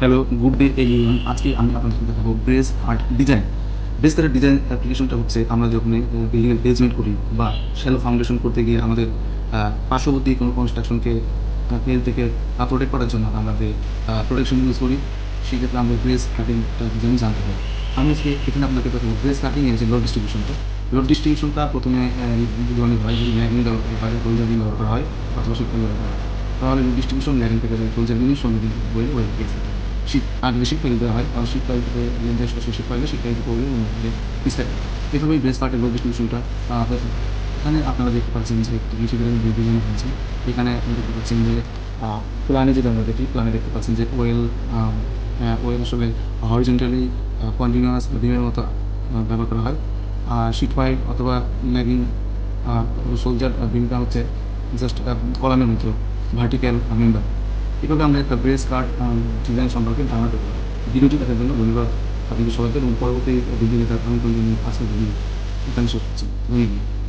Hello, good day everyone. আজকে আমি আপনাদের সাথে দেখাবো ব্রেস আর্ট ডিজাইন। ব্রেস আর্টের ডিজাইন অ্যাপ্লিকেশনটা হচ্ছে আমরা যখন বিল্ডিংয়ের বেসমেন্ট করি বা শ্যালো ফাউন্ডেশন করতে গিয়ে আমাদের পার্শ্ববর্তী কোনো কনস্ট্রাকশনকে তেল থেকে প্রোটেক্ট করার জন্য আমরা যে প্রোটেকশন ইউজ করি, সেক্ষেত্রে আমরা ব্রেস কাটিংটা ডিজাইন জানতে পারি। আমি আজকে এখানে আপনাকে দেখাবো ব্রেস কাটিংয়ের যে লোড ডিস্ট্রিবিউশনটা। লোড ডিস্ট্রিবিউশনটা প্রথমে দুই ধরনের হয়, যদি ম্যাগনি ব্যবহার করা হয় অথবা শিল্প ব্যবহার করা হয়। তাহলে ডিস্ট্রিবিউশন ম্যাগনি থেকে ফুলজার জিনিস সঙ্গে বই গেছে। শীত আগে শীতকালে দেওয়া হয়, কারণ শীতকালে বেশ কিছু শীত পাইলে শীতকালে পড়লে পিছায়। এভাবেই ব্রেস পার্টের লোড ডিস্ট্রিবিউশনটা হয়েছে। এখানে আপনারা দেখতে পাচ্ছেন যে একটি কৃষিকারের ডিজাইন হয়েছে। এখানে আপনি দেখতে পাচ্ছেন যে প্ল্যানে যেটা আমরা দেখি, প্ল্যানে দেখতে পাচ্ছেন যে ওয়েল আসলে হরিজেন্টালি কন্টিনিউয়াস বিমের মতো ব্যবহার করা হয়। শীট পাইপ অথবা ম্যাগিং সোলজার বিমটা হচ্ছে জাস্ট কলামের মতো ভার্টিক্যাল মেম্বার। এভাবে আমরা একটা ব্রেস কার্ড ডিজাইন সম্পর্কে ধারণা পেতে পারি। ভিডিওটি দেখার জন্য ধন্যবাদ আপনাদের সবাইকে, এবং পরবর্তী ভিডিও দেখার আমি আজকের ভিডিও এখানে শেষ করছি। ধন্যবাদ।